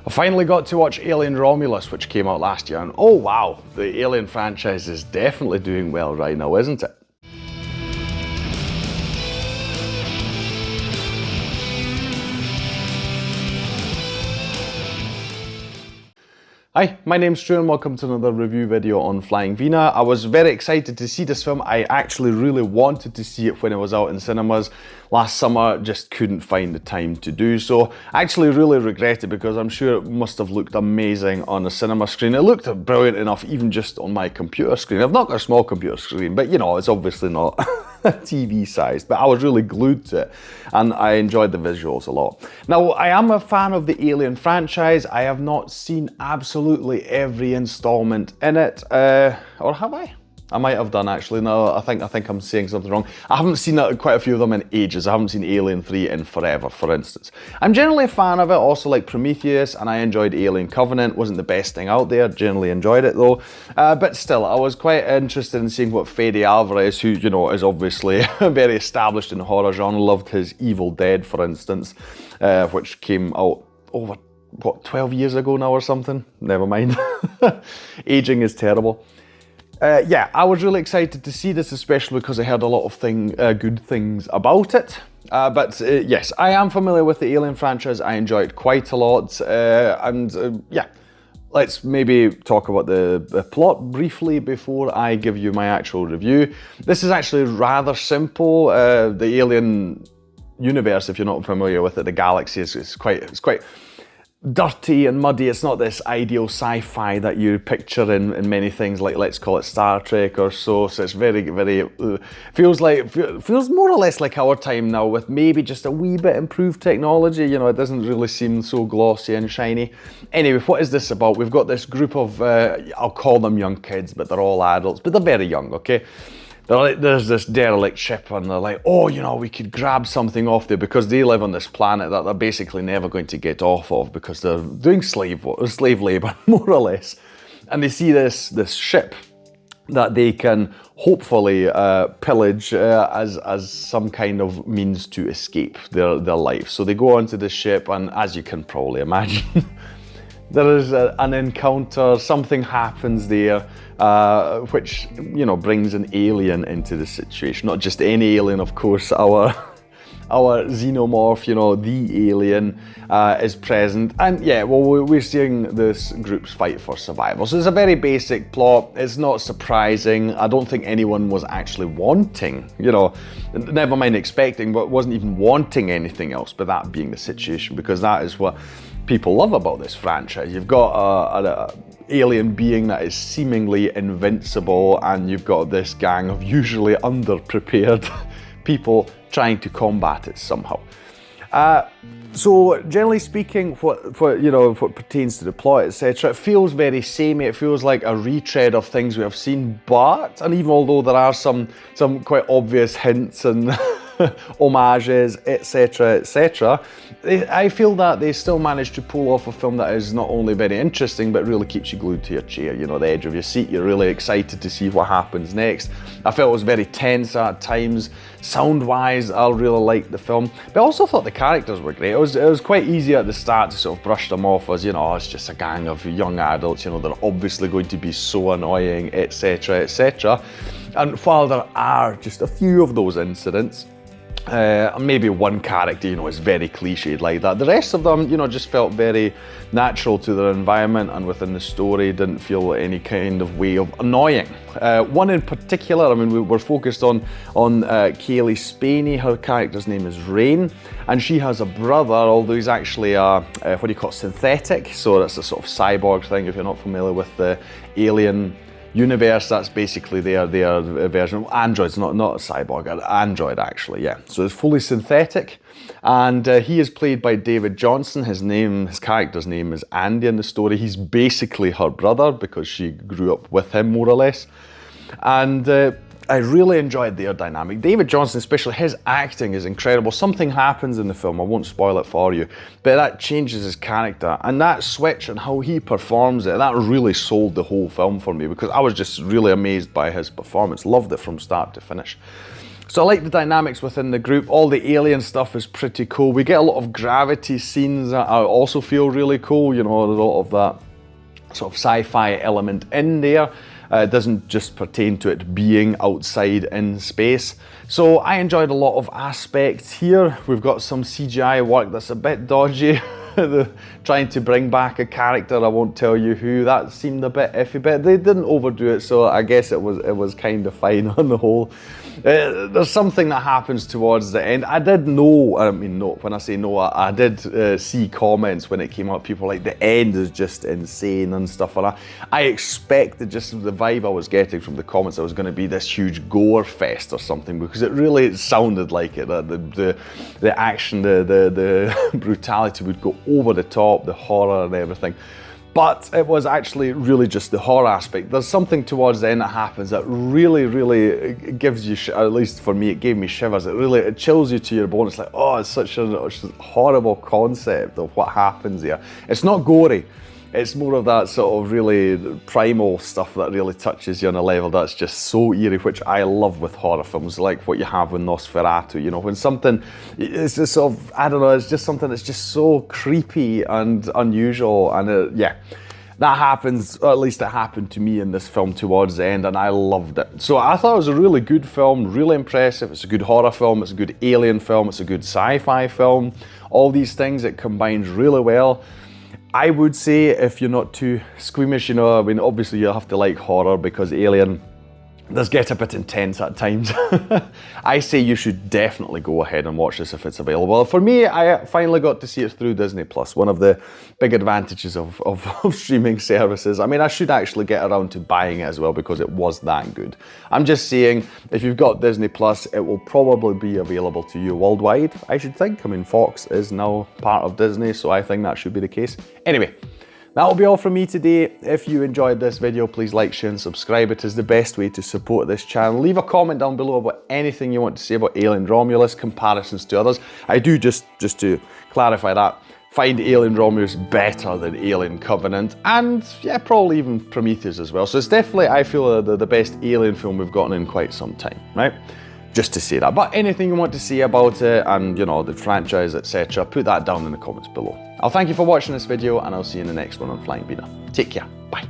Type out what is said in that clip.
I finally got to watch Alien Romulus, which came out last year, and oh wow, the Alien franchise is definitely doing well right now, isn't it? Hi, my name's Stu and welcome to another review video on Flying Wiener. I was very excited to see this film. I actually really wanted to see it when it was out in cinemas last summer, just couldn't find the time to do so. I actually really regret it because I'm sure it must have looked amazing on a cinema screen. It looked brilliant enough even just on my computer screen. I've not got a small computer screen, but you know, it's obviously not TV sized, but I was really glued to it and I enjoyed the visuals a lot. Now, I am a fan of the Alien franchise. I have not seen absolutely every installment in it, or have I? I might have done actually. No, I think I'm saying something wrong. I haven't seen quite a few of them in ages. I haven't seen Alien 3 in forever, for instance. I'm generally a fan of it, also like Prometheus, and I enjoyed Alien Covenant. Wasn't the best thing out there, generally enjoyed it though. But still, I was quite interested in seeing what Fede Alvarez, who, you know, is obviously very established in the horror genre, loved his Evil Dead, for instance, which came out over, what, 12 years ago now or something? Never mind. Aging is terrible. Yeah, I was really excited to see this, especially because I heard a lot of good things about it. Yes, I am familiar with the Alien franchise. I enjoy it quite a lot. Yeah, let's maybe talk about the plot briefly before I give you my actual review. This is actually rather simple. The Alien universe, if you're not familiar with it, the galaxy is quite dirty and muddy. It's not this ideal sci-fi that you picture in many things, like let's call it Star Trek or so. So it's very feels more or less like our time now, with maybe just a wee bit improved technology. You know, it doesn't really seem so glossy and shiny. Anyway, what is this about? We've got this group of I'll call them young kids, but they're all adults, but they're very young, okay? There's this derelict ship and they're like, oh, you know, we could grab something off there, because they live on this planet that they're basically never going to get off of because they're doing slave labor, more or less. And they see this ship that they can hopefully pillage as some kind of means to escape their life. So they go onto this ship, and as you can probably imagine, there is an encounter, something happens there, which, you know, brings an alien into the situation. Not just any alien, of course, our xenomorph, you know, the alien is present. And yeah, well, we're seeing this group's fight for survival. So it's a very basic plot. It's not surprising. I don't think anyone was actually wanting, you know, never mind expecting, but wasn't even wanting anything else, but that being the situation, because that is what people love about this franchise. You've got an alien being that is seemingly invincible, and you've got this gang of usually underprepared people trying to combat it somehow. So generally speaking, what pertains to the plot, etc., it feels very samey. It feels like a retread of things we have seen, and even although there are some quite obvious hints and homages, etc., I feel that they still managed to pull off a film that is not only very interesting, but really keeps you glued to your chair, you know, the edge of your seat. You're really excited to see what happens next. I felt it was very tense at times. Sound-wise, I really liked the film, but I also thought the characters were great. It was quite easy at the start to sort of brush them off as, you know, it's just a gang of young adults, you know, they're obviously going to be so annoying, etc. And while there are just a few of those incidents, maybe one character, you know, is very cliched like that, the rest of them, you know, just felt very natural to their environment and within the story, didn't feel any kind of way of annoying. One in particular, I mean, we're focused on Kaylee Spaney. Her character's name is Rain, and she has a brother, although he's actually what do you call it, synthetic, so that's a sort of cyborg thing. If you're not familiar with the Alien universe, that's basically their version of androids, not a cyborg, an android actually, yeah. So it's fully synthetic, and he is played by David Johnson. His character's name is Andy in the story. He's basically her brother because she grew up with him, more or less. And I really enjoyed their dynamic. David Johnson, especially, his acting is incredible. Something happens in the film, I won't spoil it for you, but that changes his character, and that switch and how he performs it, that really sold the whole film for me, because I was just really amazed by his performance. Loved it from start to finish. So I like the dynamics within the group. All the alien stuff is pretty cool. We get a lot of gravity scenes that I also feel really cool. You know, there's a lot of that sort of sci-fi element in there. It doesn't just pertain to it being outside in space. So I enjoyed a lot of aspects here. We've got some CGI work that's a bit dodgy. Trying to bring back a character, I won't tell you who, that seemed a bit iffy, but they didn't overdo it, so I guess it was kind of fine on the whole. There's something that happens towards the end. I did know, I mean, no, when I say no, I did see comments when it came up, people like, the end is just insane and stuff like that. I expected, just the vibe I was getting from the comments, it was going to be this huge gore fest or something, because it really sounded like it. The action, the brutality would go over the top, the horror and everything. But it was actually really just the horror aspect. There's something towards the end that happens that really gives you, at least for me, it gave me shivers. It chills you to your bone. It's like, oh, it's such a horrible concept of what happens here. It's not gory. It's more of that sort of really primal stuff that really touches you on a level that's just so eerie, which I love with horror films, like what you have with Nosferatu. You know, when something, it's just sort of, I don't know, it's just something that's just so creepy and unusual, and yeah. That happens, or at least it happened to me in this film towards the end, and I loved it. So I thought it was a really good film, really impressive. It's a good horror film, it's a good alien film, it's a good sci-fi film. All these things, it combines really well. I would say, if you're not too squeamish, you know, I mean, obviously you have to like horror because Alien does get a bit intense at times. I say you should definitely go ahead and watch this if it's available. For me, I finally got to see it through Disney+, one of the big advantages of streaming services. I mean, I should actually get around to buying it as well because it was that good. I'm just saying, if you've got Disney+, it will probably be available to you worldwide, I should think. I mean, Fox is now part of Disney, so I think that should be the case. Anyway, that'll be all from me today. If you enjoyed this video, please like, share and subscribe. It is the best way to support this channel. Leave a comment down below about anything you want to say about Alien Romulus, comparisons to others. I do, just to clarify that, find Alien Romulus better than Alien Covenant, and yeah, probably even Prometheus as well. So it's definitely, I feel, the best Alien film we've gotten in quite some time, right? Just to say that. But anything you want to say about it and, you know, the franchise, etc., put that down in the comments below. I'll thank you for watching this video, and I'll see you in the next one on Flying Wiener. Take care. Bye.